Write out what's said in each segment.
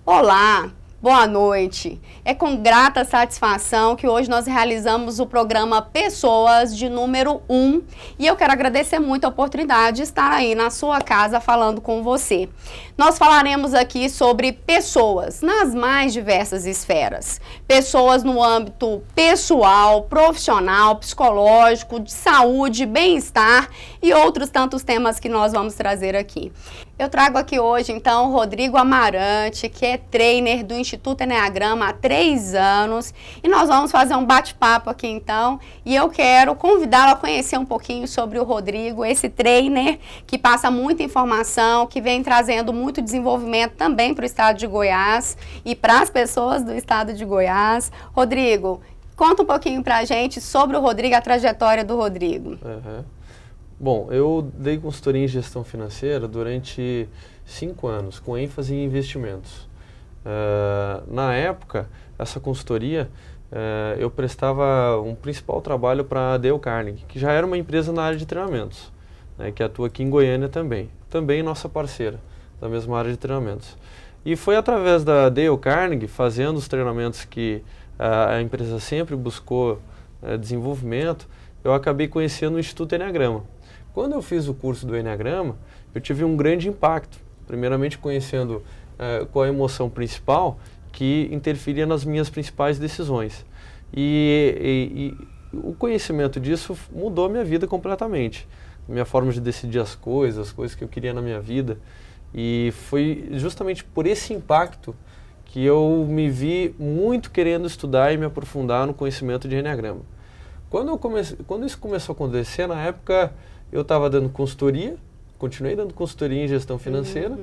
Olá, boa noite. É com grata satisfação que hoje nós realizamos o programa Pessoas de número 1 e eu quero agradecer muito a oportunidade de estar aí na sua casa falando com você. Nós falaremos aqui sobre pessoas nas mais diversas esferas. Pessoas no âmbito pessoal, profissional, psicológico, de saúde, bem-estar e outros tantos temas que nós vamos trazer aqui. Eu trago aqui hoje, então, o Rodrigo Amarante, que é trainer do Instituto Eneagrama há 3 anos. E nós vamos fazer um bate-papo aqui, então. E eu quero convidá-lo a conhecer um pouquinho sobre o Rodrigo, esse trainer que passa muita informação, que vem trazendo muito desenvolvimento também para o estado de Goiás e para as pessoas do estado de Goiás. Rodrigo, conta um pouquinho para a gente sobre o Rodrigo, a trajetória do Rodrigo. Bom, eu dei consultoria em gestão financeira durante 5 anos, com ênfase em investimentos. Na época, essa consultoria, eu prestava um principal trabalho para a Dale Carnegie, que já era uma empresa na área de treinamentos, né, que atua aqui em Goiânia também nossa parceira, da mesma área de treinamentos. E foi através da Dale Carnegie, fazendo os treinamentos que a empresa sempre buscou desenvolvimento, eu acabei conhecendo o Instituto Eneagrama. Quando eu fiz o curso do Eneagrama, eu tive um grande impacto, primeiramente conhecendo qual a emoção principal que interferia nas minhas principais decisões. E o conhecimento disso mudou minha vida completamente, minha forma de decidir as coisas que eu queria na minha vida. E foi justamente por esse impacto que eu me vi muito querendo estudar e me aprofundar no conhecimento de Eneagrama. Quando isso começou a acontecer, na época eu estava dando consultoria, continuei dando consultoria em gestão financeira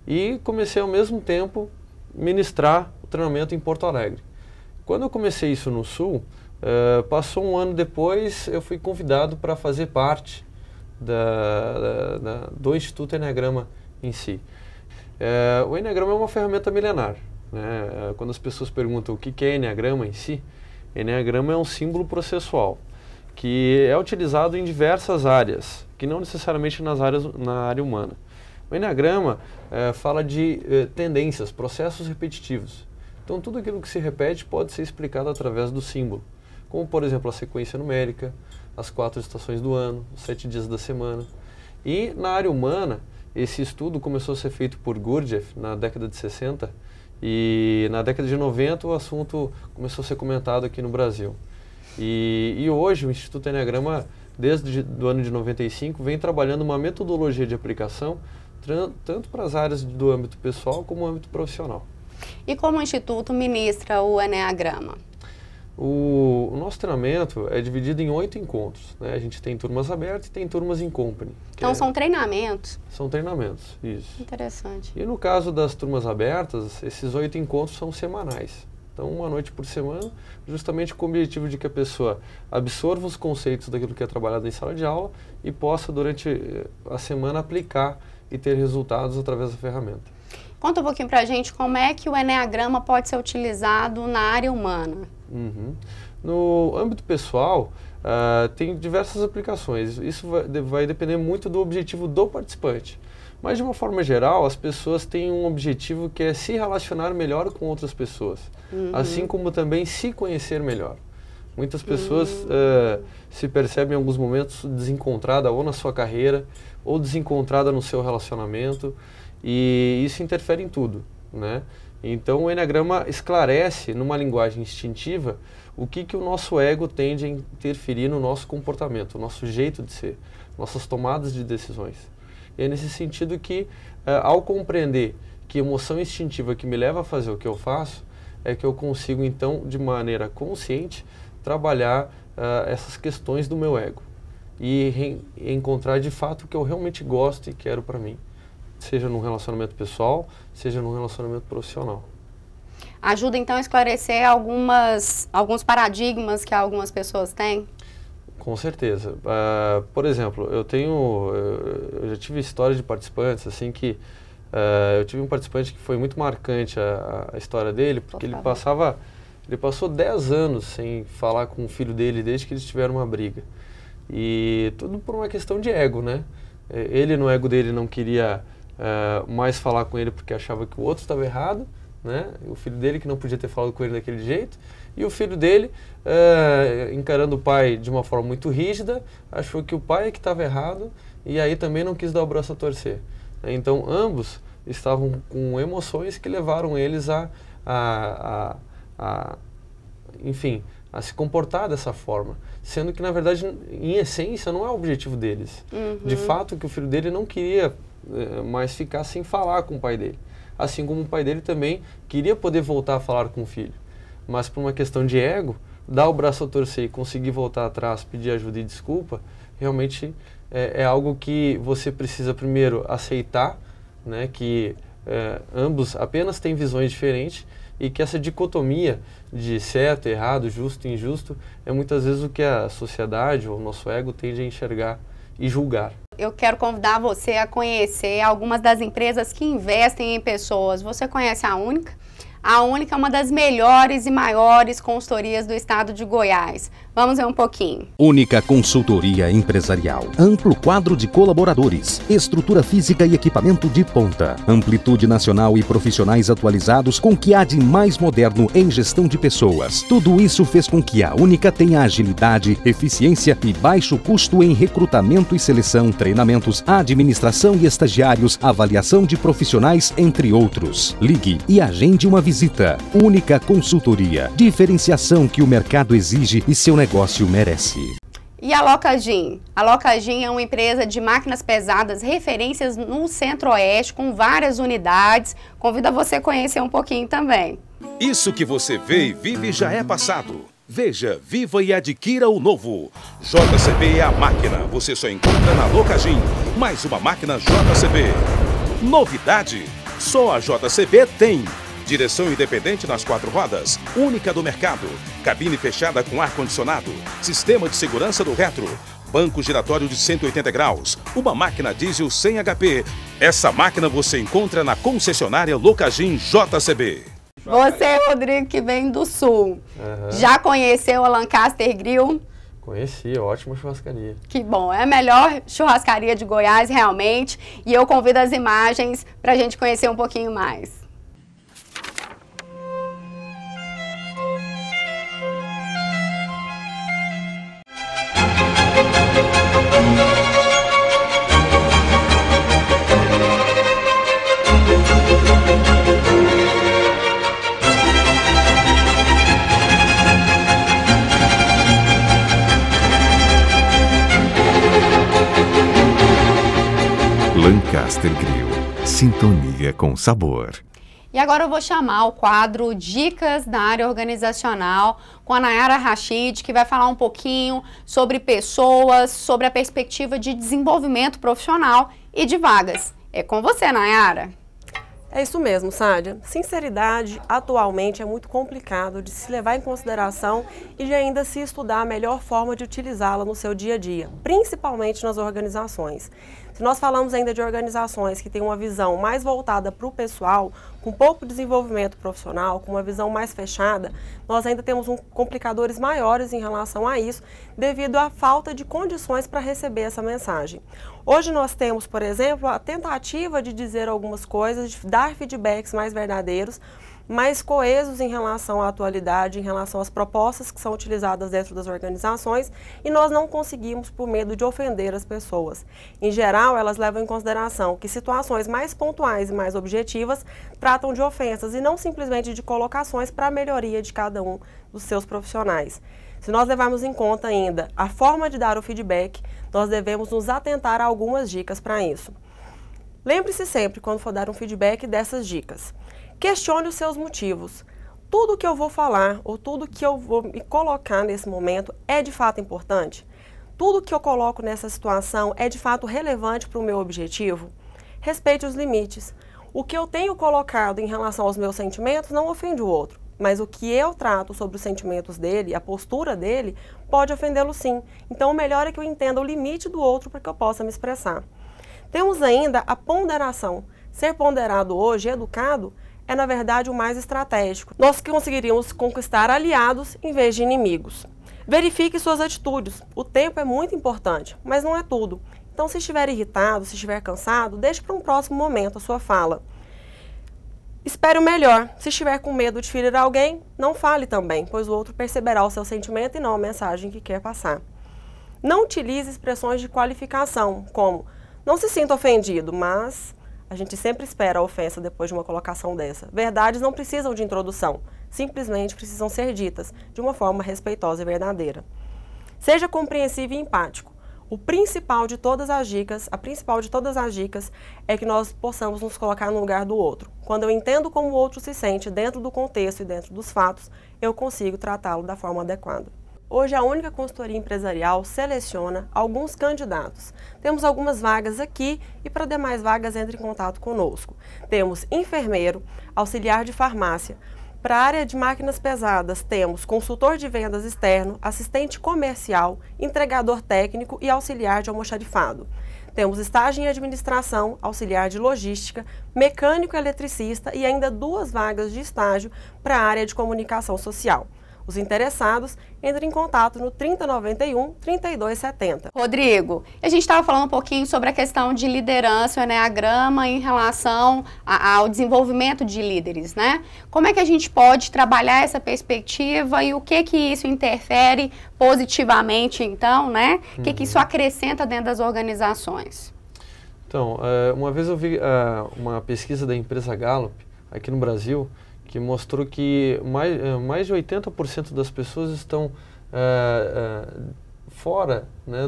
e comecei ao mesmo tempo ministrar o treinamento em Porto Alegre. Quando eu comecei isso no Sul, passou um ano depois, eu fui convidado para fazer parte do Instituto Eneagrama em si. O Eneagrama é uma ferramenta milenar, né? Quando as pessoas perguntam o que é Eneagrama em si, Eneagrama é um símbolo processual que é utilizado em diversas áreas, que não necessariamente na área humana. O Eneagrama fala de tendências, processos repetitivos. Então, tudo aquilo que se repete pode ser explicado através do símbolo, como, por exemplo, a sequência numérica, as 4 estações do ano, os 7 dias da semana. E na área humana, esse estudo começou a ser feito por Gurdjieff na década de 60 e na década de 90 o assunto começou a ser comentado aqui no Brasil. E hoje o Instituto Eneagrama, desde o ano de 95, vem trabalhando uma metodologia de aplicação tanto para as áreas do âmbito pessoal como o âmbito profissional. E como o Instituto ministra o Eneagrama? O nosso treinamento é dividido em 8 encontros, né? A gente tem turmas abertas e tem turmas em company. Então são treinamentos? São treinamentos, isso. Interessante. E no caso das turmas abertas, esses 8 encontros são semanais. Então, uma noite por semana, justamente com o objetivo de que a pessoa absorva os conceitos daquilo que é trabalhado em sala de aula e possa, durante a semana, aplicar e ter resultados através da ferramenta. Conta um pouquinho pra gente como é que o Eneagrama pode ser utilizado na área humana. No âmbito pessoal, tem diversas aplicações. Isso vai depender muito do objetivo do participante. Mas, de uma forma geral, as pessoas têm um objetivo que é se relacionar melhor com outras pessoas, assim como também se conhecer melhor. Muitas pessoas se percebem em alguns momentos desencontrada ou na sua carreira, ou desencontrada no seu relacionamento, e isso interfere em tudo, né? Então, o Eneagrama esclarece, numa linguagem instintiva, o que o nosso ego tende a interferir no nosso comportamento, o nosso jeito de ser, nossas tomadas de decisões. E é nesse sentido que, ao compreender que emoção instintiva que me leva a fazer o que eu faço, é que eu consigo, então, de maneira consciente, trabalhar essas questões do meu ego e encontrar, de fato, o que eu realmente gosto e quero para mim, seja num relacionamento pessoal, seja num relacionamento profissional. Ajuda, então, a esclarecer alguns paradigmas que algumas pessoas têm? Com certeza. Por exemplo, eu já tive histórias de participantes, assim, que eu tive um participante que foi muito marcante a história dele, porque ele passou 10 anos sem falar com o filho dele desde que eles tiveram uma briga. E tudo por uma questão de ego, né? Ele, no ego dele, não queria mais falar com ele porque achava que o outro estava errado, né? O filho dele que não podia ter falado com ele daquele jeito, e o filho dele, encarando o pai de uma forma muito rígida, achou que o pai é que estava errado, e aí também não quis dar o braço a torcer. Então, ambos estavam com emoções que levaram eles enfim, a se comportar dessa forma, sendo que, na verdade, em essência, não é o objetivo deles. De fato, que o filho dele não queria mais ficar sem falar com o pai dele. Assim como o pai dele também queria poder voltar a falar com o filho. Mas por uma questão de ego, dar o braço a torcer e conseguir voltar atrás, pedir ajuda e desculpa, realmente é algo que você precisa primeiro aceitar, né, que ambos apenas têm visões diferentes e que essa dicotomia de certo, errado, justo e injusto é muitas vezes o que a sociedade ou o nosso ego tende a enxergar e julgar. Eu quero convidar você a conhecer algumas das empresas que investem em pessoas. Você conhece a Única? A Única é uma das melhores e maiores consultorias do estado de Goiás. Vamos ver um pouquinho. Única Consultoria Empresarial. Amplo quadro de colaboradores, estrutura física e equipamento de ponta, amplitude nacional e profissionais atualizados com o que há de mais moderno em gestão de pessoas. Tudo isso fez com que a Única tenha agilidade, eficiência e baixo custo em recrutamento e seleção, treinamentos, administração e estagiários, avaliação de profissionais, entre outros. Ligue e agende uma visita. Única Consultoria. Diferenciação que o mercado exige e seu negócio merece. E a Locagin? A Locagin é uma empresa de máquinas pesadas, referências no Centro-Oeste, com várias unidades. Convido a você a conhecer um pouquinho também. Isso que você vê e vive já é passado. Veja, viva e adquira o novo. JCB é a máquina. Você só encontra na Locagin. Mais uma máquina JCB. Novidade. Só a JCB tem. Direção independente nas 4 rodas, única do mercado. Cabine fechada com ar-condicionado. Sistema de segurança do retro. Banco giratório de 180 graus. Uma máquina diesel sem HP. Essa máquina você encontra na concessionária Locagin JCB. Você, Rodrigo, que vem do Sul, já conheceu a Lancaster Grill? Conheci, ótima churrascaria. Que bom, é a melhor churrascaria de Goiás, realmente. E eu convido as imagens para a gente conhecer um pouquinho mais. Lancaster Grill, sintonia com sabor. E agora eu vou chamar o quadro Dicas da Área Organizacional com a Nayara Rachid, que vai falar um pouquinho sobre pessoas, sobre a perspectiva de desenvolvimento profissional e de vagas. É com você, Nayara. É isso mesmo, Sádia. Sinceridade, atualmente, é muito complicado de se levar em consideração e de ainda se estudar a melhor forma de utilizá-la no seu dia a dia, principalmente nas organizações. Se nós falamos ainda de organizações que têm uma visão mais voltada para o pessoal, com pouco desenvolvimento profissional, com uma visão mais fechada, nós ainda temos complicadores maiores em relação a isso, devido à falta de condições para receber essa mensagem. Hoje nós temos, por exemplo, a tentativa de dizer algumas coisas, de dar feedbacks mais verdadeiros, mais coesos em relação à atualidade, em relação às propostas que são utilizadas dentro das organizações, e nós não conseguimos por medo de ofender as pessoas. Em geral, elas levam em consideração que situações mais pontuais e mais objetivas tratam de ofensas e não simplesmente de colocações para a melhoria de cada um dos seus profissionais. Se nós levarmos em conta ainda a forma de dar o feedback, nós devemos nos atentar a algumas dicas para isso. Lembre-se sempre, quando for dar um feedback, dessas dicas. Questione os seus motivos. Tudo que eu vou falar ou tudo que eu vou me colocar nesse momento é de fato importante? Tudo que eu coloco nessa situação é de fato relevante para o meu objetivo? Respeite os limites. O que eu tenho colocado em relação aos meus sentimentos não ofende o outro, mas o que eu trato sobre os sentimentos dele, a postura dele, pode ofendê-lo sim. Então o melhor é que eu entenda o limite do outro para que eu possa me expressar. Temos ainda a ponderação. Ser ponderado hoje, educado, é na verdade o mais estratégico. Nós conseguiríamos conquistar aliados em vez de inimigos. Verifique suas atitudes. O tempo é muito importante, mas não é tudo. Então, se estiver irritado, se estiver cansado, deixe para um próximo momento a sua fala. Espere o melhor. Se estiver com medo de ferir alguém, não fale também, pois o outro perceberá o seu sentimento e não a mensagem que quer passar. Não utilize expressões de qualificação, como não se sinta ofendido, mas a gente sempre espera a ofensa depois de uma colocação dessa. Verdades não precisam de introdução, simplesmente precisam ser ditas de uma forma respeitosa e verdadeira. Seja compreensivo e empático. A principal de todas as dicas é que nós possamos nos colocar no lugar do outro. Quando eu entendo como o outro se sente dentro do contexto e dentro dos fatos, eu consigo tratá-lo da forma adequada. Hoje, a única consultoria empresarial seleciona alguns candidatos. Temos algumas vagas aqui e para demais vagas entre em contato conosco. Temos enfermeiro, auxiliar de farmácia. Para a área de máquinas pesadas, temos consultor de vendas externo, assistente comercial, entregador técnico e auxiliar de almoxarifado. Temos estágio em administração, auxiliar de logística, mecânico eletricista e ainda 2 vagas de estágio para a área de comunicação social. Os interessados, entrem em contato no 3091-3270. Rodrigo, a gente estava falando um pouquinho sobre a questão de liderança, o Enneagrama, em relação ao desenvolvimento de líderes, né? Como é que a gente pode trabalhar essa perspectiva e o que isso interfere positivamente, então, né? O que isso acrescenta dentro das organizações? Então, uma vez eu vi uma pesquisa da empresa Gallup, aqui no Brasil, que mostrou que mais de 80% das pessoas estão fora, né,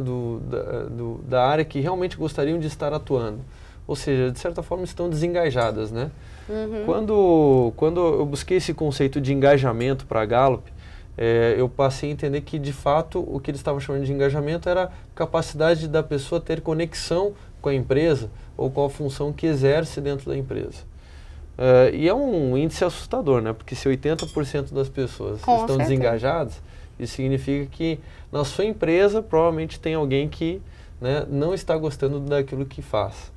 da área que realmente gostariam de estar atuando. Ou seja, de certa forma estão desengajadas, né? Quando eu busquei esse conceito de engajamento para a Gallup, eu passei a entender que, de fato, o que eles estavam chamando de engajamento era a capacidade da pessoa ter conexão com a empresa ou com a função que exerce dentro da empresa. E é um índice assustador, né? Porque se 80% das pessoas estão desengajadas, isso significa que na sua empresa provavelmente tem alguém que, né, não está gostando daquilo que faz.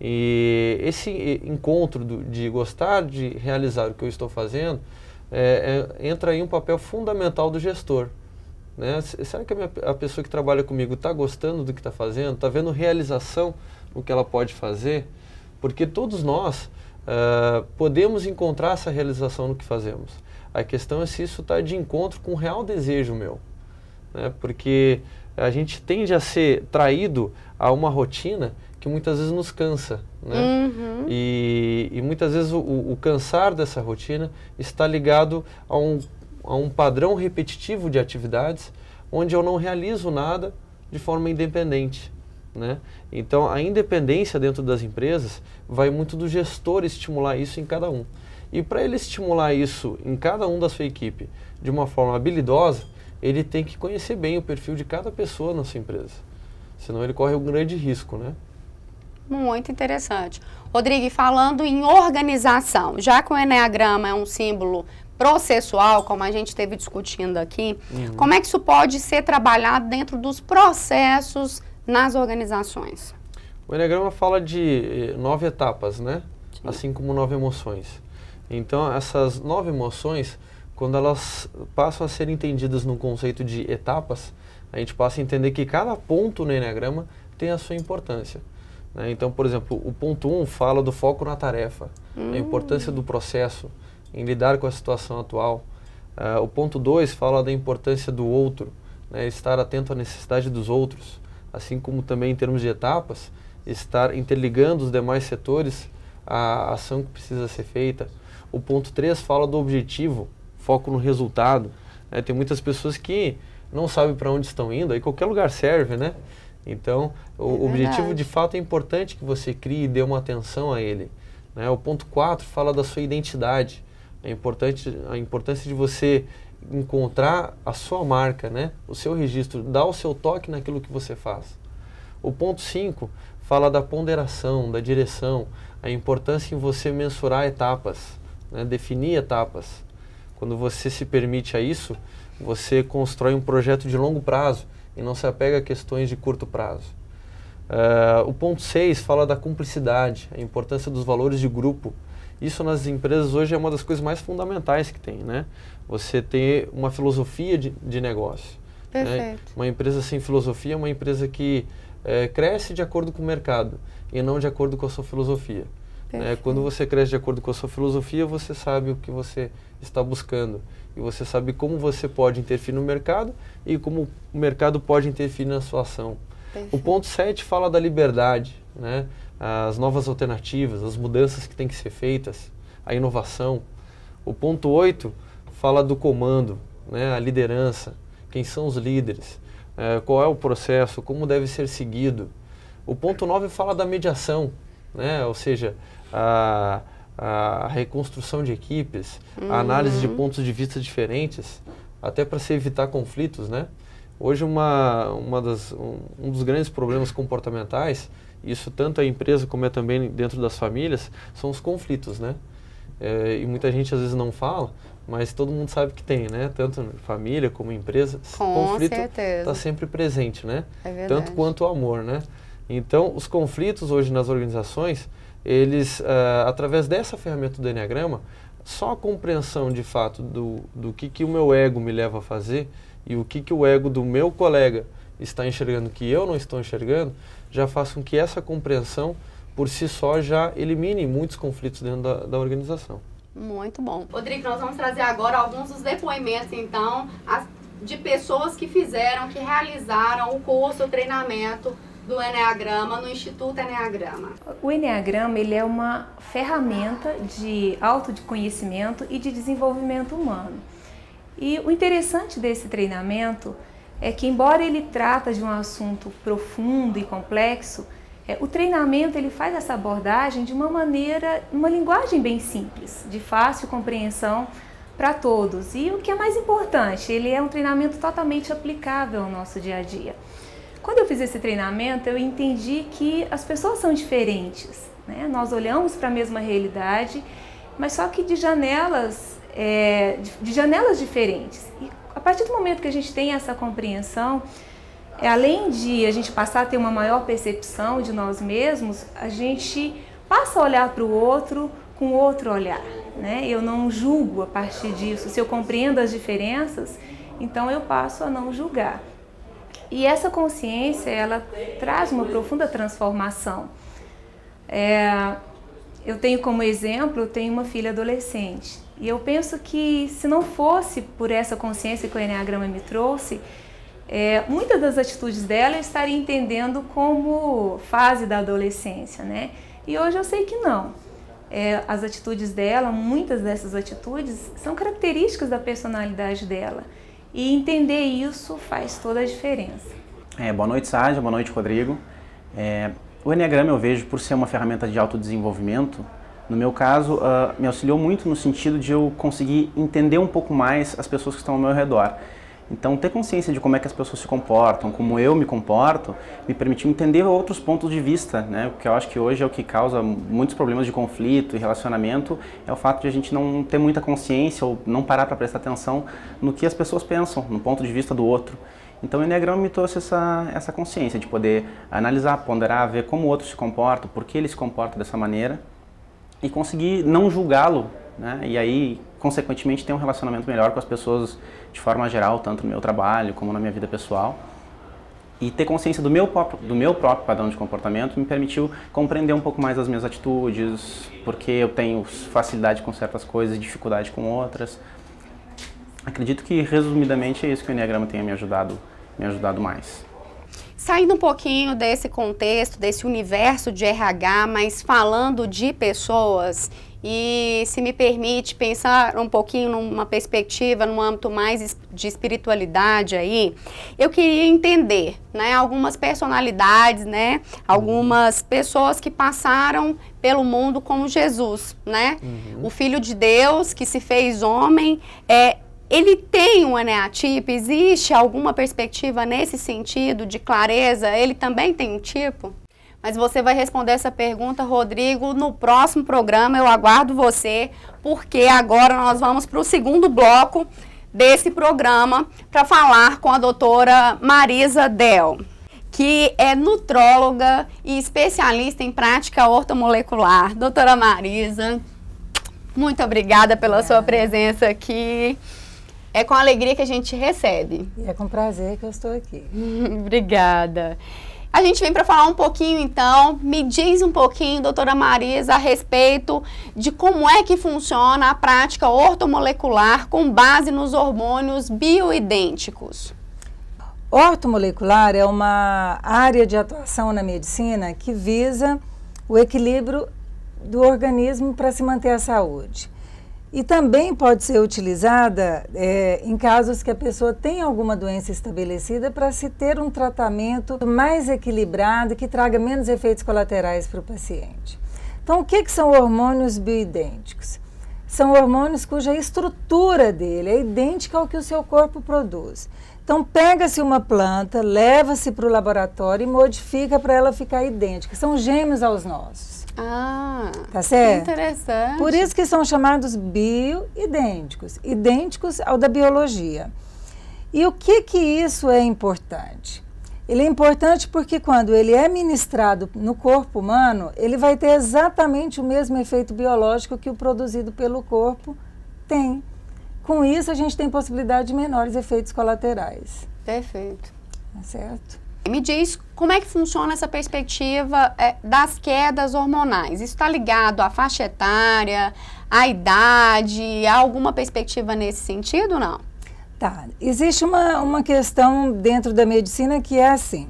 E esse encontro de gostar de realizar o que eu estou fazendo, entra aí um papel fundamental do gestor. Né? Será que a pessoa que trabalha comigo está gostando do que está fazendo? Está vendo realização no que ela pode fazer? Porque todos nós podemos encontrar essa realização no que fazemos. A questão é se isso está de encontro com um real desejo meu. Né? Porque a gente tende a ser traído a uma rotina que muitas vezes nos cansa. Né? E muitas vezes o cansar dessa rotina está ligado a um padrão repetitivo de atividades onde eu não realizo nada de forma independente. Né? Então, a independência dentro das empresas vai muito do gestor estimular isso em cada um. E para ele estimular isso em cada um da sua equipe de uma forma habilidosa, ele tem que conhecer bem o perfil de cada pessoa na sua empresa. Senão ele corre um grande risco, né? Muito interessante. Rodrigo, falando em organização, já que o Enneagrama é um símbolo processual, como a gente esteve discutindo aqui, como é que isso pode ser trabalhado dentro dos processos nas organizações? O Enneagrama fala de 9 etapas, né? Sim. Assim como 9 emoções. Então, essas 9 emoções, quando elas passam a ser entendidas no conceito de etapas, a gente passa a entender que cada ponto no Enneagrama tem a sua importância. Né? Então, por exemplo, o ponto 1 fala do foco na tarefa, a importância do processo, em lidar com a situação atual. O ponto 2 fala da importância do outro, né? Estar atento à necessidade dos outros. Assim como também em termos de etapas, estar interligando os demais setores à ação que precisa ser feita. O ponto 3 fala do objetivo, foco no resultado. Tem muitas pessoas que não sabem para onde estão indo, aí qualquer lugar serve, né? Então, o objetivo de fato é importante que você crie e dê uma atenção a ele. Né? O ponto 4 fala da sua identidade. É importante a importância de você encontrar a sua marca, né? O seu registro, dar o seu toque naquilo que você faz. O ponto 5 fala da ponderação, da direção, a importância em você mensurar etapas, né? Definir etapas. Quando você se permite a isso, você constrói um projeto de longo prazo e não se apega a questões de curto prazo. O ponto 6 fala da cumplicidade, a importância dos valores de grupo. Isso nas empresas hoje é uma das coisas mais fundamentais que tem, né? Você ter uma filosofia de negócio. Perfeito. Né? Uma empresa sem filosofia é uma empresa que cresce de acordo com o mercado e não de acordo com a sua filosofia. Quando você cresce de acordo com a sua filosofia, você sabe o que você está buscando. E você sabe como você pode interferir no mercado e como o mercado pode interferir na sua ação. Perfeito. O ponto 7 fala da liberdade, né? As novas alternativas, as mudanças que têm que ser feitas, a inovação. O ponto 8 fala do comando, né? A liderança, quem são os líderes, qual é o processo, como deve ser seguido. O ponto 9 fala da mediação, né? Ou seja, a reconstrução de equipes, a análise de pontos de vista diferentes, até para se evitar conflitos, né? Hoje um dos grandes problemas comportamentais, isso tanto a empresa como é também dentro das famílias, são os conflitos, né? E muita gente às vezes não fala, mas todo mundo sabe que tem, né? Tanto família como empresa, conflito está sempre presente, né? É verdade. Tanto quanto o amor, né? Então, os conflitos hoje nas organizações, eles, através dessa ferramenta do Enneagrama, só a compreensão de fato do que o meu ego me leva a fazer e o que o ego do meu colega está enxergando que eu não estou enxergando, já faz com que essa compreensão, por si só, já elimine muitos conflitos dentro da organização. Muito bom. Rodrigo, nós vamos trazer agora alguns dos depoimentos, então, de pessoas que realizaram o curso, o treinamento do Enneagrama no Instituto Enneagrama. O Enneagrama, ele é uma ferramenta de autoconhecimento e de desenvolvimento humano. E o interessante desse treinamento é que, embora ele trata de um assunto profundo e complexo, o treinamento ele faz essa abordagem de uma linguagem bem simples, de fácil compreensão para todos. E o que é mais importante, ele é um treinamento totalmente aplicável ao nosso dia a dia. Quando eu fiz esse treinamento, eu entendi que as pessoas são diferentes, né? Nós olhamos para a mesma realidade, mas só que de janelas diferentes. E a partir do momento que a gente tem essa compreensão, além de a gente passar a ter uma maior percepção de nós mesmos, a gente passa a olhar para o outro com outro olhar, né? Eu não julgo a partir disso. Se eu compreendo as diferenças, então eu passo a não julgar. E essa consciência, ela traz uma profunda transformação. Eu tenho como exemplo, eu tenho uma filha adolescente. E eu penso que se não fosse por essa consciência que o Enneagrama me trouxe, muitas das atitudes dela eu estaria entendendo como fase da adolescência, né? E hoje eu sei que não. As atitudes dela, muitas dessas atitudes, são características da personalidade dela. E entender isso faz toda a diferença. Boa noite, Sádia. Boa noite, Rodrigo. O Enneagrama eu vejo por ser uma ferramenta de autodesenvolvimento. No meu caso, me auxiliou muito no sentido de eu conseguir entender um pouco mais as pessoas que estão ao meu redor. Então, ter consciência de como é que as pessoas se comportam, como eu me comporto, me permitiu entender outros pontos de vista, né? Porque eu acho que hoje é o que causa muitos problemas de conflito e relacionamento, é o fato de a gente não ter muita consciência ou não parar para prestar atenção no que as pessoas pensam, no ponto de vista do outro. Então, o Enneagrama me trouxe essa consciência de poder analisar, ponderar, ver como o outro se comporta, por que ele se comporta dessa maneira e conseguir não julgá-lo, né? E aí, consequentemente, ter um relacionamento melhor com as pessoas de forma geral, tanto no meu trabalho como na minha vida pessoal. E ter consciência do meu próprio padrão de comportamento me permitiu compreender um pouco mais as minhas atitudes, porque eu tenho facilidade com certas coisas e dificuldade com outras. Acredito que, resumidamente, é isso que o Enneagrama tenha me ajudado mais. Saindo um pouquinho desse contexto, desse universo de RH, mas falando de pessoas, e se me permite pensar um pouquinho numa perspectiva, num âmbito mais de espiritualidade aí, eu queria entender, né, algumas personalidades, né, algumas pessoas que passaram pelo mundo como Jesus, né, o Filho de Deus que se fez homem, ele tem um eneatipo? Existe alguma perspectiva nesse sentido de clareza? Ele também tem um tipo? Mas você vai responder essa pergunta, Rodrigo, no próximo programa. Eu aguardo você, porque agora nós vamos para o segundo bloco desse programa para falar com a doutora Marisa Del, que é nutróloga e especialista em prática ortomolecular. Doutora Marisa, muito obrigada pela sua presença aqui. É com alegria que a gente recebe. E é com prazer que eu estou aqui. Obrigada. A gente vem para falar um pouquinho, então, me diz um pouquinho, doutora Marisa, a respeito de como é que funciona a prática ortomolecular com base nos hormônios bioidênticos. Ortomolecular é uma área de atuação na medicina que visa o equilíbrio do organismo para se manter a saúde. E também pode ser utilizada em casos que a pessoa tem alguma doença estabelecida para se ter um tratamento mais equilibrado que traga menos efeitos colaterais para o paciente. Então, o que são hormônios bioidênticos? São hormônios cuja estrutura dele é idêntica ao que o seu corpo produz. Então, pega-se uma planta, leva-se para o laboratório e modifica para ela ficar idêntica. São gêmeos aos nossos. Ah, tá certo? Interessante. Por isso que são chamados bioidênticos, idênticos ao da biologia. E o que isso é importante? Ele é importante porque quando ele é ministrado no corpo humano, ele vai ter exatamente o mesmo efeito biológico que o produzido pelo corpo tem. Com isso, a gente tem possibilidade de menores efeitos colaterais. Perfeito. Tá certo? Me diz como é que funciona essa perspectiva das quedas hormonais. Isso está ligado à faixa etária, à idade, há alguma perspectiva nesse sentido ou não? Tá. Existe uma questão dentro da medicina que é assim.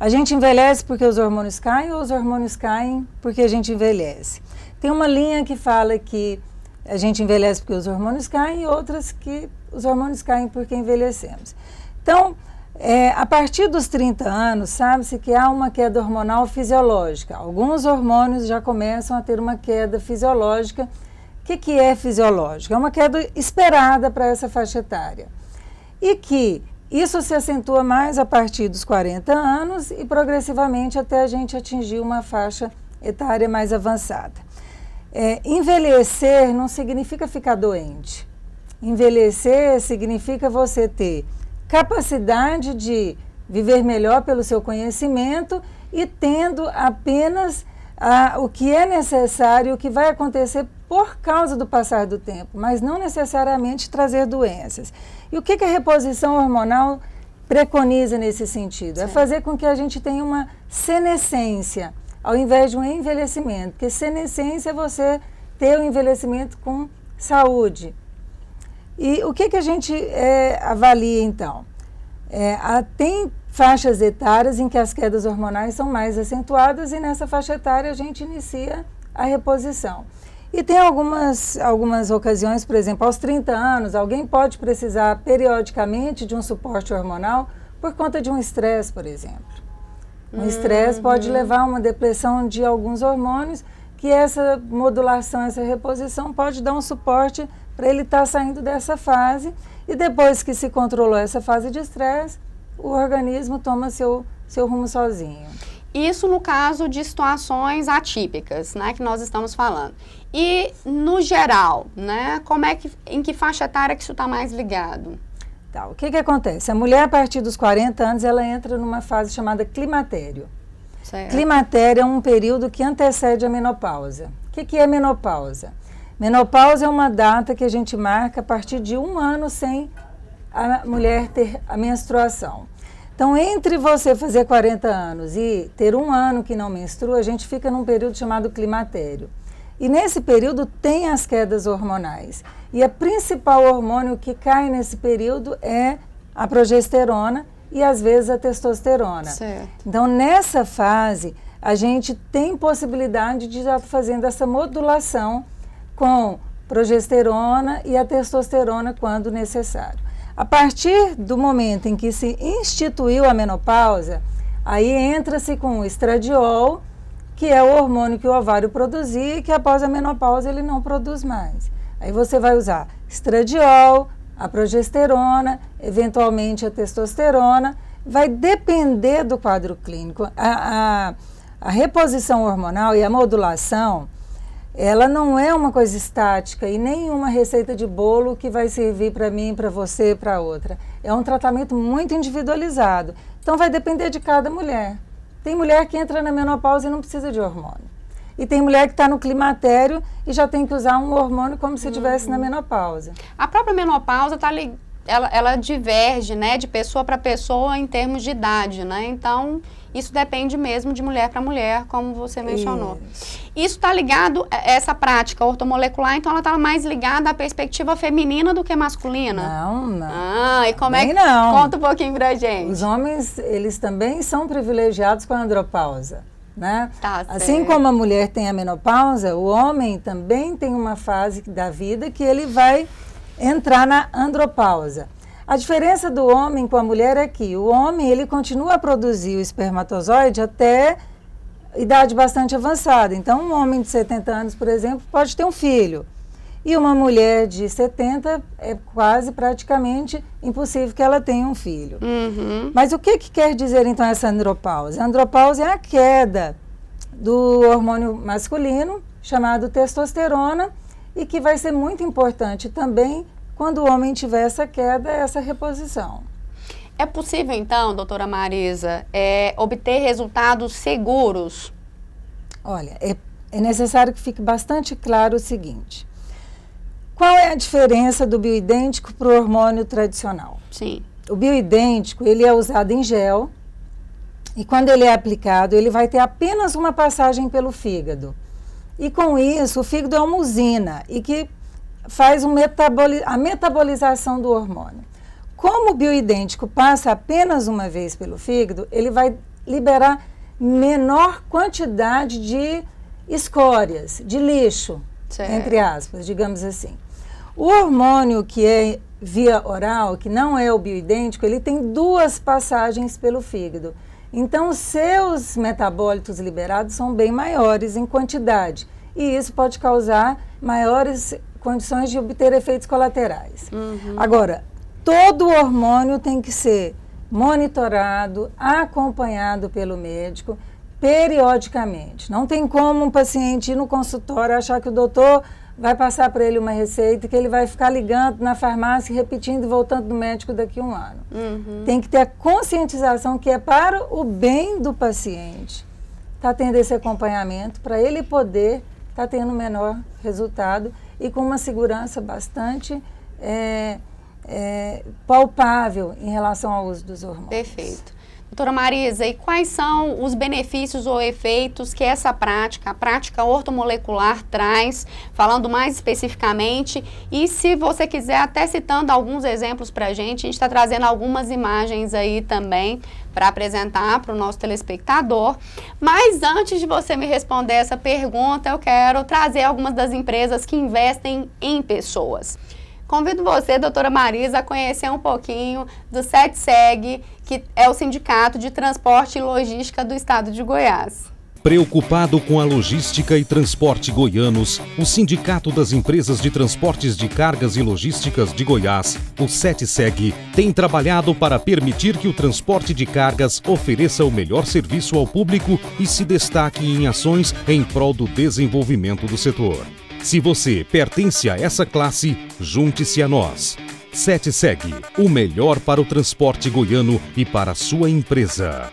A gente envelhece porque os hormônios caem ou os hormônios caem porque a gente envelhece? Tem uma linha que fala que a gente envelhece porque os hormônios caem e outras que os hormônios caem porque envelhecemos. Então, a partir dos 30 anos, sabe-se que há uma queda hormonal fisiológica. Alguns hormônios já começam a ter uma queda fisiológica. O que é fisiológica? É uma queda esperada para essa faixa etária. E que isso se acentua mais a partir dos 40 anos e progressivamente até a gente atingir uma faixa etária mais avançada. Envelhecer não significa ficar doente. Envelhecer significa você ter capacidade de viver melhor pelo seu conhecimento e tendo apenas o que é necessário, o que vai acontecer por causa do passar do tempo, mas não necessariamente trazer doenças. E o que a reposição hormonal preconiza nesse sentido? É fazer com que a gente tenha uma senescência, ao invés de um envelhecimento, porque senescência é você ter um envelhecimento com saúde. E o que a gente avalia, então? Tem faixas etárias em que as quedas hormonais são mais acentuadas e nessa faixa etária a gente inicia a reposição. E tem algumas ocasiões, por exemplo, aos 30 anos, alguém pode precisar periodicamente de um suporte hormonal por conta de um estresse, por exemplo. Um estresse pode levar a uma depressão de alguns hormônios, que essa modulação, essa reposição pode dar um suporte para ele estar saindo dessa fase. E depois que se controlou essa fase de estresse, o organismo toma seu rumo sozinho. Isso no caso de situações atípicas, né, que nós estamos falando. E no geral, né, em que faixa etária que isso está mais ligado? Tá, o que acontece? A mulher, a partir dos 40 anos, ela entra numa fase chamada climatério. Certo. Climatério é um período que antecede a menopausa. O que é menopausa? Menopausa é uma data que a gente marca a partir de 1 ano sem a mulher ter a menstruação. Então, entre você fazer 40 anos e ter 1 ano que não menstrua, a gente fica num período chamado climatério. E nesse período tem as quedas hormonais. E o principal hormônio que cai nesse período é a progesterona e às vezes a testosterona. Certo. Então, nessa fase, a gente tem possibilidade de estar fazendo essa modulação com progesterona e a testosterona quando necessário. A partir do momento em que se instituiu a menopausa, aí entra-se com o estradiol, que é o hormônio que o ovário produzia e que após a menopausa ele não produz mais. Aí você vai usar estradiol, a progesterona, eventualmente a testosterona, vai depender do quadro clínico. A reposição hormonal e a modulação, ela não é uma coisa estática e nem uma receita de bolo que vai servir para mim, para você, para outra. É um tratamento muito individualizado. Então vai depender de cada mulher. Tem mulher que entra na menopausa e não precisa de hormônio. E tem mulher que está no climatério e já tem que usar um hormônio como se estivesse na menopausa. A própria menopausa está ela diverge, né, de pessoa para pessoa em termos de idade, né? Então, isso depende mesmo de mulher para mulher, como você mencionou. Isso está ligado, essa prática ortomolecular, então ela está mais ligada à perspectiva feminina do que masculina? Não. Ah, e como é que... Não. Conta um pouquinho pra gente. Os homens, eles também são privilegiados com a andropausa, né? Tá assim certo. como a mulher tem a menopausa, o homem também tem uma fase da vida que ele vai entrar na andropausa. A diferença do homem com a mulher é que o homem, ele continua a produzir o espermatozoide até idade bastante avançada. Então, um homem de 70 anos, por exemplo, pode ter um filho. E uma mulher de 70 é quase praticamente impossível que ela tenha um filho. Mas o que quer dizer, então, essa andropausa? A andropausa é a queda do hormônio masculino, chamado testosterona, e que vai ser muito importante também quando o homem tiver essa queda, essa reposição. É possível, então, doutora Marisa, obter resultados seguros? Olha, é necessário que fique bastante claro o seguinte. Qual é a diferença do bioidêntico para o hormônio tradicional? Sim. O bioidêntico, ele é usado em gel, e quando ele é aplicado, ele vai ter apenas uma passagem pelo fígado. E com isso, o fígado é uma usina, e que faz a metabolização do hormônio. Como o bioidêntico passa apenas uma vez pelo fígado, ele vai liberar menor quantidade de escórias, de lixo, entre aspas, digamos assim. O hormônio que é via oral, que não é o bioidêntico, ele tem 2 passagens pelo fígado. Então, os seus metabólitos liberados são bem maiores em quantidade. E isso pode causar maiores condições de obter efeitos colaterais. Agora, todo hormônio tem que ser monitorado, acompanhado pelo médico, periodicamente. Não tem como um paciente ir no consultório achar que o doutor vai passar para ele uma receita que ele vai ficar ligando na farmácia, repetindo e voltando do médico daqui a um ano. Tem que ter a conscientização que é para o bem do paciente. Está tendo esse acompanhamento para ele poder estar tendo menor resultado e com uma segurança bastante palpável em relação ao uso dos hormônios. Perfeito. Doutora Marisa, e quais são os benefícios ou efeitos que essa prática, a prática ortomolecular, traz, falando mais especificamente, e se você quiser, até citando alguns exemplos para a gente está trazendo algumas imagens aí também para apresentar para o nosso telespectador. Mas antes de você me responder essa pergunta, eu quero trazer algumas das empresas que investem em pessoas. Convido você, doutora Marisa, a conhecer um pouquinho do SETSEG, que é o Sindicato de Transporte e Logística do Estado de Goiás. Preocupado com a logística e transporte goianos, o Sindicato das Empresas de Transportes de Cargas e Logísticas de Goiás, o SETSEG, tem trabalhado para permitir que o transporte de cargas ofereça o melhor serviço ao público e se destaque em ações em prol do desenvolvimento do setor. Se você pertence a essa classe, junte-se a nós. SETSEG, o melhor para o transporte goiano e para a sua empresa.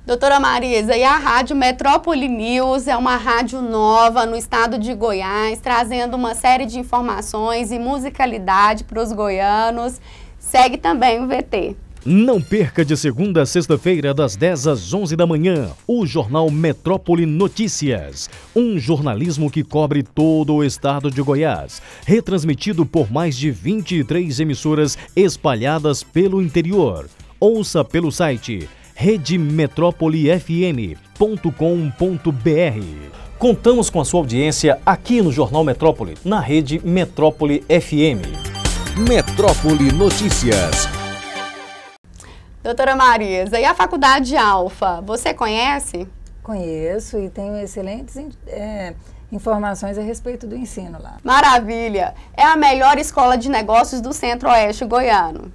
Doutora Marisa, e a Rádio Metrópole News é uma rádio nova no estado de Goiás, trazendo uma série de informações e musicalidade para os goianos. Segue também o VT. Não perca de segunda a sexta-feira, das 10 às 11 da manhã, o Jornal Metrópole Notícias. Um jornalismo que cobre todo o estado de Goiás, retransmitido por mais de 23 emissoras espalhadas pelo interior. Ouça pelo site redemetrópolefm.com.br. Contamos com a sua audiência aqui no Jornal Metrópole, na Rede Metrópole FM. Metrópole Notícias. Doutora Marisa, e a Faculdade Alfa, você conhece? Conheço e tenho excelentes informações a respeito do ensino lá. Maravilha! É a melhor escola de negócios do Centro-Oeste goiano.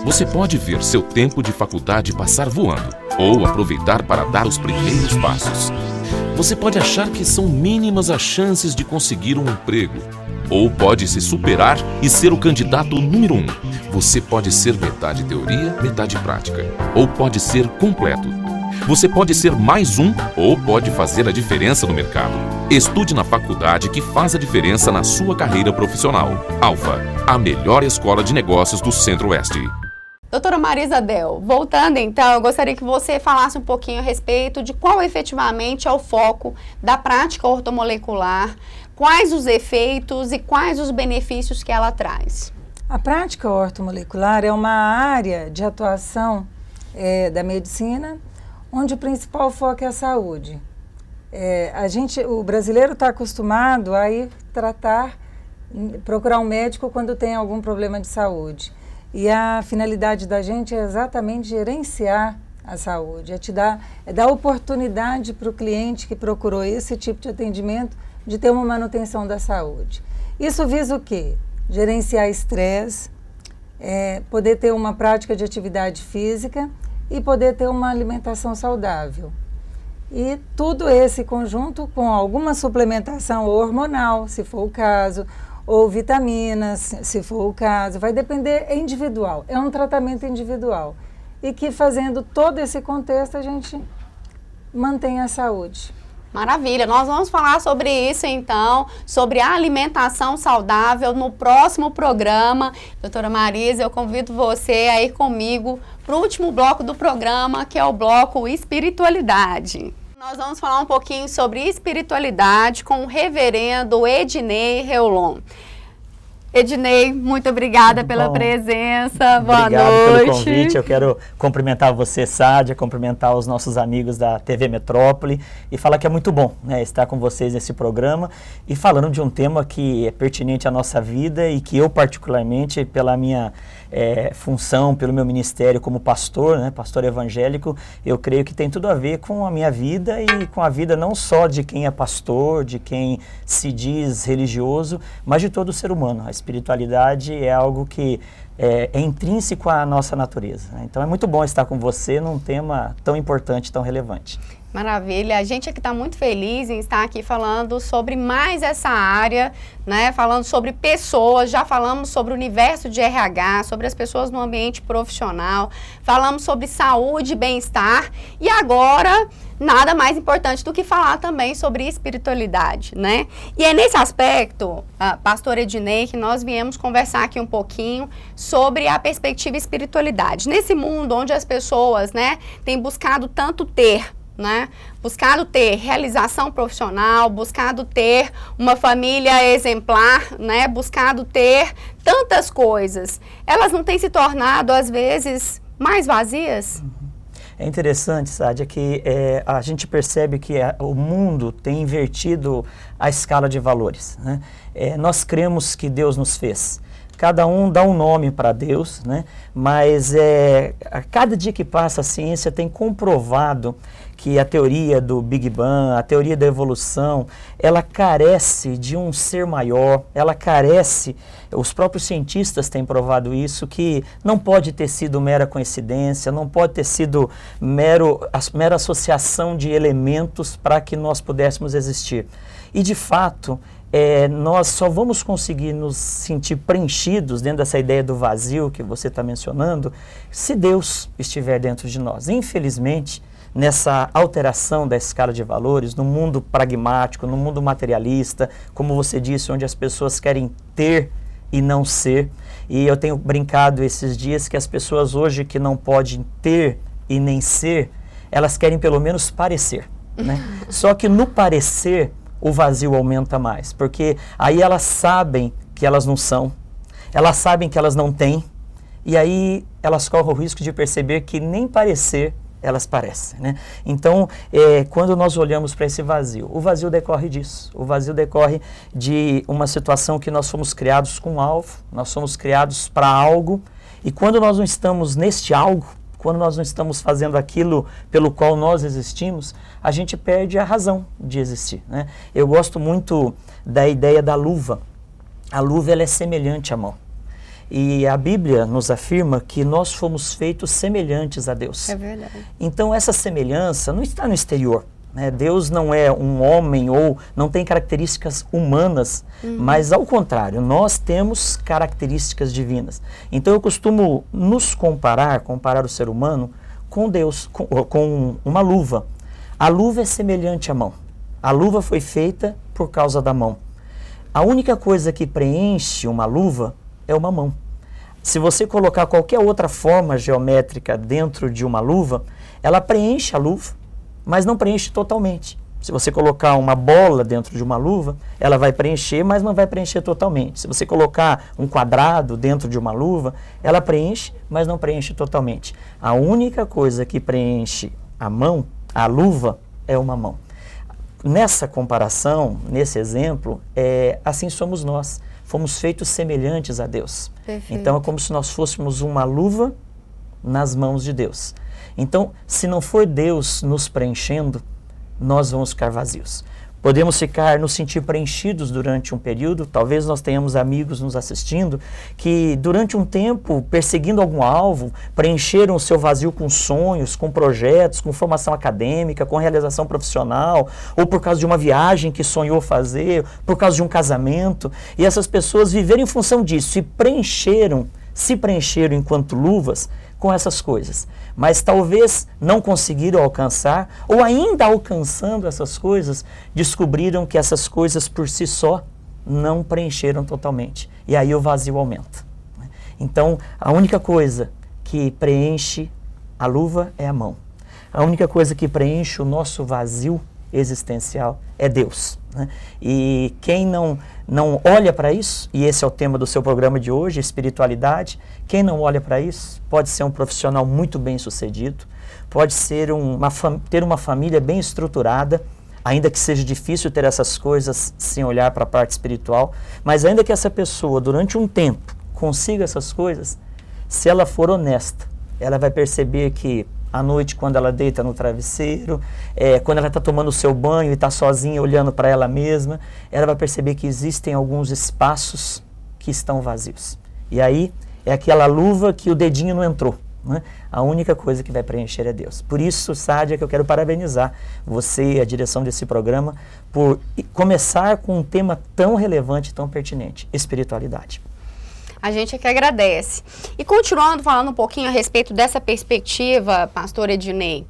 Você pode ver seu tempo de faculdade passar voando ou aproveitar para dar os primeiros passos. Você pode achar que são mínimas as chances de conseguir um emprego, ou pode se superar e ser o candidato número 1. Você pode ser metade teoria, metade prática, ou pode ser completo. Você pode ser mais um ou pode fazer a diferença no mercado. Estude na faculdade que faz a diferença na sua carreira profissional. Alfa, a melhor escola de negócios do Centro-Oeste. Doutora Marisa Del, voltando então, eu gostaria que você falasse um pouquinho a respeito de qual efetivamente é o foco da prática ortomolecular, quais os efeitos e quais os benefícios que ela traz. A prática ortomolecular é uma área de atuação da medicina, onde o principal foco é a saúde. O brasileiro está acostumado a ir procurar um médico quando tem algum problema de saúde. E a finalidade da gente é exatamente gerenciar a saúde, é dar oportunidade para o cliente que procurou esse tipo de atendimento de ter uma manutenção da saúde. Isso visa o quê? Gerenciar estresse, poder ter uma prática de atividade física e poder ter uma alimentação saudável. E tudo esse conjunto com alguma suplementação hormonal, se for o caso, ou vitaminas, se for o caso, vai depender, é individual, é um tratamento individual. E que fazendo todo esse contexto a gente mantém a saúde. Maravilha, nós vamos falar sobre isso então, sobre a alimentação saudável no próximo programa. Doutora Marisa, eu convido você a ir comigo para o último bloco do programa, que é o bloco Espiritualidade. Nós vamos falar um pouquinho sobre espiritualidade com o reverendo Ednei Reolon. Ednei, muito obrigada pela presença, boa noite. Obrigado pelo convite, eu quero cumprimentar você, Sádia, cumprimentar os nossos amigos da TV Metrópole e falar que é muito bom, né, estar com vocês nesse programa e falando de um tema que é pertinente à nossa vida e que eu particularmente, pela minha função, pelo meu ministério como pastor, né, pastor evangélico, eu creio que tem tudo a ver com a minha vida e com a vida não só de quem é pastor, de quem se diz religioso, mas de todo ser humano. A espiritualidade é algo que é intrínseco à nossa natureza, né? Então é muito bom estar com você num tema tão importante, tão relevante. Maravilha, a gente aqui está muito feliz em estar aqui falando sobre mais essa área, né? Falando sobre pessoas, já falamos sobre o universo de RH, sobre as pessoas no ambiente profissional, falamos sobre saúde e bem-estar e agora nada mais importante do que falar também sobre espiritualidade, né? E é nesse aspecto, pastor Ednei, que nós viemos conversar aqui um pouquinho sobre a perspectiva espiritualidade. Nesse mundo onde as pessoas, né, têm buscado tanto ter, né? Buscado ter realização profissional, buscado ter uma família exemplar, né? Buscado ter tantas coisas. Elas não têm se tornado, às vezes, mais vazias? É interessante, Sádia, que a gente percebe que o mundo tem invertido a escala de valores, né? Nós cremos que Deus nos fez. Cada um dá um nome para Deus, né? Mas a cada dia que passa a ciência tem comprovado que a teoria do Big Bang, a teoria da evolução, ela carece de um ser maior, ela carece, os próprios cientistas têm provado isso, que não pode ter sido mera coincidência, não pode ter sido mera associação de elementos para que nós pudéssemos existir. E de fato, nós só vamos conseguir nos sentir preenchidos dentro dessa ideia do vazio que você está mencionando, se Deus estiver dentro de nós. Infelizmente, nessa alteração da escala de valores, no mundo pragmático, no mundo materialista, como você disse, onde as pessoas querem ter e não ser. E eu tenho brincado esses dias que as pessoas hoje que não podem ter e nem ser, elas querem pelo menos parecer, né? Só que no parecer, o vazio aumenta mais, porque aí elas sabem que elas não são, elas sabem que elas não têm, e aí elas correm o risco de perceber que nem parecer elas parecem, né? Então, quando nós olhamos para esse vazio, o vazio decorre disso. O vazio decorre de uma situação que nós fomos criados com um alvo, nós somos criados para algo, e quando nós não estamos neste algo, quando nós não estamos fazendo aquilo pelo qual nós existimos, a gente perde a razão de existir, né? Eu gosto muito da ideia da luva. A luva, ela é semelhante à mão. E a Bíblia nos afirma que nós fomos feitos semelhantes a Deus. É verdade. Então essa semelhança não está no exterior, né? Deus não é um homem ou não tem características humanas, mas ao contrário, nós temos características divinas. Então eu costumo nos comparar o ser humano com Deus, com uma luva. A luva é semelhante à mão. A luva foi feita por causa da mão. A única coisa que preenche uma luva é uma mão. Se você colocar qualquer outra forma geométrica dentro de uma luva, ela preenche a luva, mas não preenche totalmente. Se você colocar uma bola dentro de uma luva, ela vai preencher, mas não vai preencher totalmente. Se você colocar um quadrado dentro de uma luva, ela preenche, mas não preenche totalmente. A única coisa que preenche a mão, a luva, é uma mão. Nessa comparação, nesse exemplo, assim somos nós. Fomos feitos semelhantes a Deus. Perfeito. Então é como se nós fôssemos uma luva nas mãos de Deus. Então, se não for Deus nos preenchendo, nós vamos ficar vazios. Podemos nos sentir preenchidos durante um período. Talvez nós tenhamos amigos nos assistindo que durante um tempo, perseguindo algum alvo, preencheram o seu vazio com sonhos, com projetos, com formação acadêmica, com realização profissional, ou por causa de uma viagem que sonhou fazer, por causa de um casamento. E essas pessoas viveram em função disso e se preencheram enquanto luvas com essas coisas. Mas talvez não conseguiram alcançar, ou ainda alcançando essas coisas, descobriram que essas coisas por si só não preencheram totalmente. E aí o vazio aumenta. Então, a única coisa que preenche a luva é a mão. A única coisa que preenche o nosso vazio existencial é Deus. Né? E quem não olha para isso, e esse é o tema do seu programa de hoje, espiritualidade, quem não olha para isso pode ser um profissional muito bem sucedido, pode ser ter uma família bem estruturada, ainda que seja difícil ter essas coisas sem olhar para a parte espiritual, mas ainda que essa pessoa durante um tempo consiga essas coisas, se ela for honesta, ela vai perceber que à noite, quando ela deita no travesseiro, quando ela está tomando o seu banho e está sozinha olhando para ela mesma, ela vai perceber que existem alguns espaços que estão vazios. E aí é aquela luva que o dedinho não entrou. Né? A única coisa que vai preencher é Deus. Por isso, Sádia, que eu quero parabenizar você e a direção desse programa por começar com um tema tão relevante, tão pertinente, espiritualidade. A gente é que agradece. E continuando falando um pouquinho a respeito dessa perspectiva, pastor Ednei,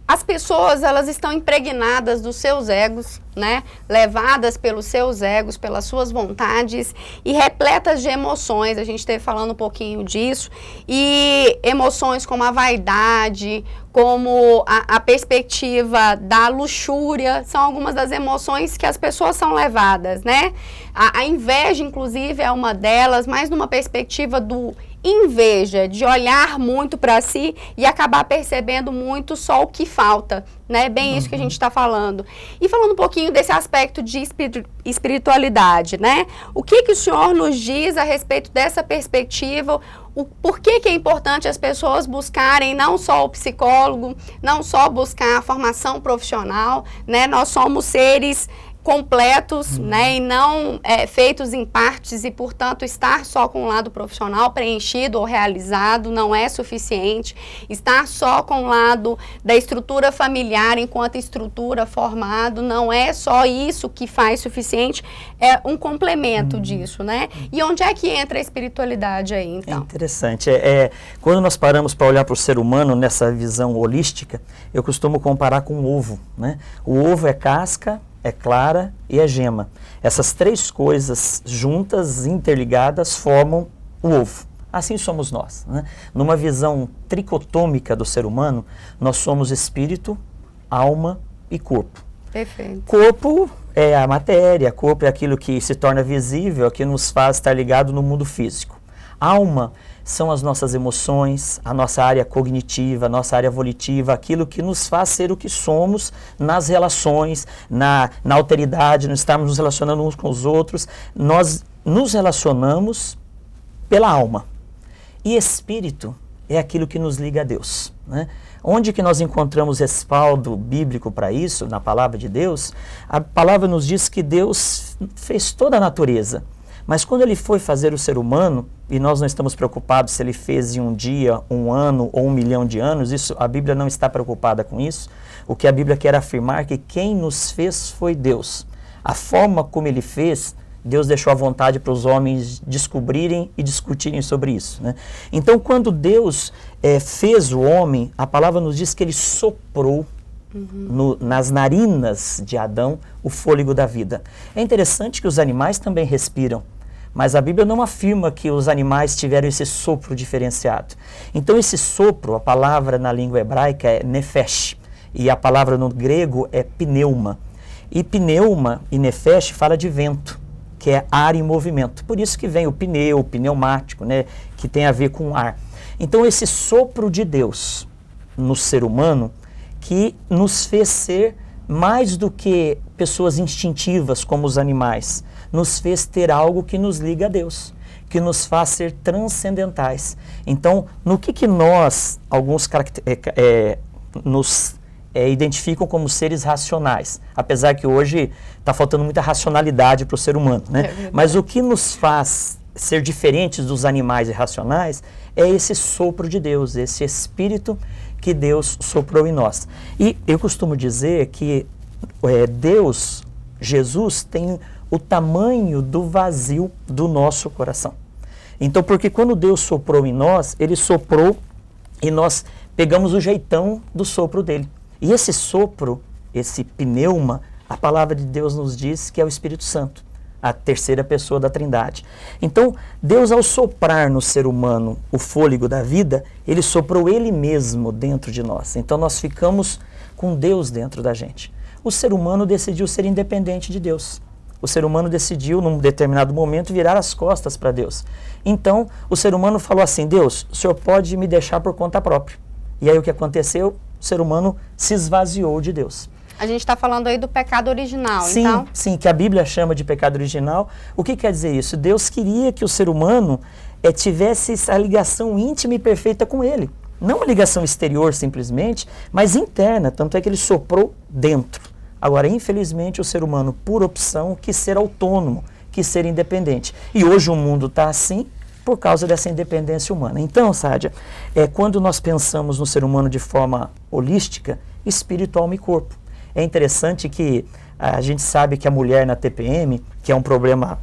as pessoas, elas estão impregnadas dos seus egos, né? Levadas pelos seus egos, pelas suas vontades e repletas de emoções. A gente esteve falando um pouquinho disso. E emoções como a vaidade, como a perspectiva da luxúria, são algumas das emoções que as pessoas são levadas, né? A inveja, inclusive, é uma delas, mas numa perspectiva do inveja, de olhar muito para si e acabar percebendo muito só o que falta, né? Bem isso que a gente está falando. E falando um pouquinho desse aspecto de espiritualidade, né? O que o senhor nos diz a respeito dessa perspectiva? Por que é importante as pessoas buscarem não só o psicólogo, não só buscar a formação profissional, né? Nós somos seres completos, né, e não feitos em partes, e portanto estar só com o lado profissional preenchido ou realizado não é suficiente. Estar só com o lado da estrutura familiar enquanto estrutura formado não é só isso que faz suficiente, é um complemento disso, né? E onde é que entra a espiritualidade aí, então? É interessante. Quando nós paramos para olhar para o ser humano nessa visão holística, eu costumo comparar com o ovo, né? O ovo é casca, é clara e é gema. Essas três coisas juntas, interligadas, formam o ovo. Assim somos nós. Né? Numa visão tricotômica do ser humano, nós somos espírito, alma e corpo. Perfeito. Corpo é a matéria, corpo é aquilo que se torna visível, que nos faz estar ligado no mundo físico. Alma são as nossas emoções, a nossa área cognitiva, a nossa área volitiva, aquilo que nos faz ser o que somos nas relações, na alteridade, não estarmos nos relacionando uns com os outros. Nós nos relacionamos pela alma. E espírito é aquilo que nos liga a Deus. Né? Onde que nós encontramos respaldo bíblico para isso, na palavra de Deus? A palavra nos diz que Deus fez toda a natureza. Mas quando ele foi fazer o ser humano, e nós não estamos preocupados se ele fez em um dia, um ano ou 1 milhão de anos, isso, a Bíblia não está preocupada com isso. O que a Bíblia quer afirmar é que quem nos fez foi Deus. A forma como ele fez, Deus deixou à vontade para os homens descobrirem e discutirem sobre isso. Né? Então, quando Deus fez o homem, a palavra nos diz que ele soprou nas narinas de Adão, o fôlego da vida. É interessante que os animais também respiram, mas a Bíblia não afirma que os animais tiveram esse sopro diferenciado. Então esse sopro, a palavra na língua hebraica é nefesh, e a palavra no grego é pneuma. E pneuma e nefesh fala de vento, que é ar em movimento. Por isso que vem o pneu, o pneumático, né, que tem a ver com ar. Então esse sopro de Deus no ser humano, que nos fez ser mais do que pessoas instintivas como os animais, nos fez ter algo que nos liga a Deus, que nos faz ser transcendentais. Então, no que nós, alguns nos identificam como seres racionais, apesar que hoje está faltando muita racionalidade para o ser humano, né? Mas o que nos faz ser diferentes dos animais irracionais é esse sopro de Deus, esse espírito que Deus soprou em nós. E eu costumo dizer que Deus, Jesus, tem o tamanho do vazio do nosso coração. Então, porque quando Deus soprou em nós, Ele soprou e nós pegamos o jeitão do sopro dele. E esse sopro, esse pneuma, a palavra de Deus nos diz que é o Espírito Santo, a terceira pessoa da Trindade. Então, Deus, ao soprar no ser humano o fôlego da vida, Ele soprou Ele mesmo dentro de nós. Então, nós ficamos com Deus dentro da gente. O ser humano decidiu ser independente de Deus. O ser humano decidiu, num determinado momento, virar as costas para Deus. Então, o ser humano falou assim: Deus, o Senhor pode me deixar por conta própria. E aí o que aconteceu? O ser humano se esvaziou de Deus. A gente está falando aí do pecado original, sim, então? Sim, que a Bíblia chama de pecado original. O que quer dizer isso? Deus queria que o ser humano tivesse essa ligação íntima e perfeita com Ele. Não uma ligação exterior simplesmente, mas interna, tanto é que Ele soprou dentro. Agora, infelizmente, o ser humano, por opção, quis ser autônomo, quis ser independente. E hoje o mundo está assim por causa dessa independência humana. Então, Sádia, quando nós pensamos no ser humano de forma holística, espírito, alma e corpo. É interessante que a gente sabe que a mulher na TPM, que é um problema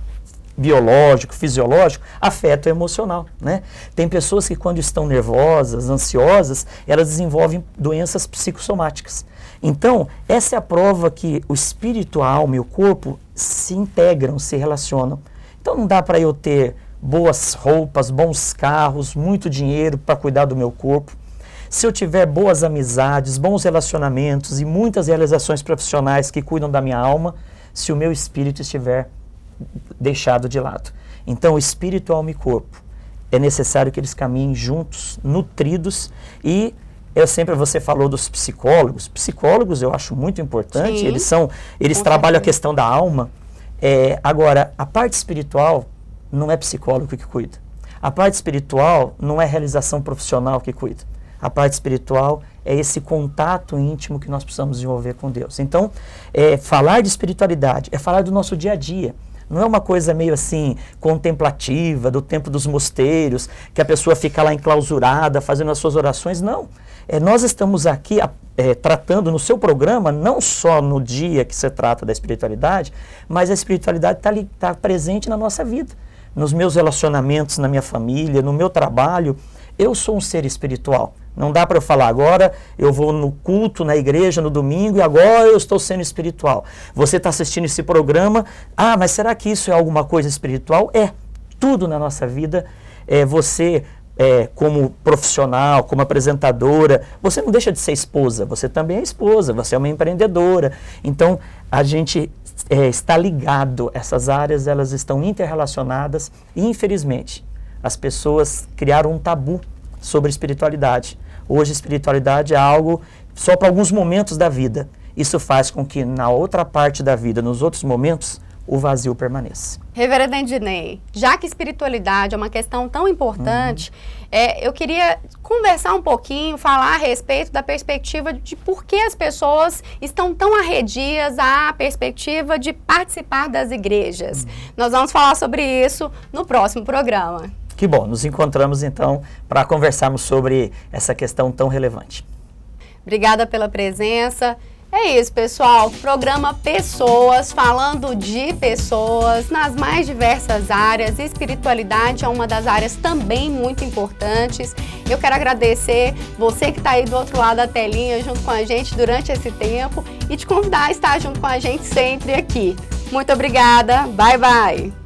biológico, fisiológico, afeta o emocional, né? Tem pessoas que quando estão nervosas, ansiosas, elas desenvolvem doenças psicossomáticas. Então, essa é a prova que o espírito, a alma e o corpo se integram, se relacionam. Então, não dá para eu ter boas roupas, bons carros, muito dinheiro para cuidar do meu corpo. Se eu tiver boas amizades, bons relacionamentos e muitas realizações profissionais que cuidam da minha alma, se o meu espírito estiver deixado de lado. Então, espírito, alma e corpo, é necessário que eles caminhem juntos, nutridos. E você falou dos psicólogos. Psicólogos eu acho muito importante. Sim, eles trabalham a questão da alma. Agora, a parte espiritual não é psicólogo que cuida. A parte espiritual não é realização profissional que cuida. A parte espiritual é esse contato íntimo que nós precisamos desenvolver com Deus. Então, falar de espiritualidade é falar do nosso dia a dia. Não é uma coisa meio assim, contemplativa, do tempo dos mosteiros, que a pessoa fica lá enclausurada, fazendo as suas orações. Não. Nós estamos aqui tratando no seu programa, não só no dia que se trata da espiritualidade, mas a espiritualidade está presente na nossa vida. Nos meus relacionamentos, na minha família, no meu trabalho. Eu sou um ser espiritual. Não dá para eu falar agora, eu vou no culto, na igreja, no domingo, e agora eu estou sendo espiritual. Você está assistindo esse programa, mas será que isso é alguma coisa espiritual? Tudo na nossa vida. Você, como profissional, como apresentadora, você não deixa de ser esposa, você também é esposa, você é uma empreendedora. Então, a gente está ligado, essas áreas elas estão interrelacionadas e, infelizmente, as pessoas criaram um tabu sobre espiritualidade. Hoje, espiritualidade é algo só para alguns momentos da vida. Isso faz com que na outra parte da vida, nos outros momentos, o vazio permaneça. Reverendo Ednei, já que espiritualidade é uma questão tão importante, eu queria conversar um pouquinho, falar a respeito da perspectiva de por que as pessoas estão tão arredias à perspectiva de participar das igrejas. Nós vamos falar sobre isso no próximo programa. Que bom, nos encontramos então para conversarmos sobre essa questão tão relevante. Obrigada pela presença. É isso, pessoal. Programa Pessoas, falando de pessoas nas mais diversas áreas. Espiritualidade é uma das áreas também muito importantes. Eu quero agradecer você que está aí do outro lado da telinha junto com a gente durante esse tempo e te convidar a estar junto com a gente sempre aqui. Muito obrigada. Bye, bye.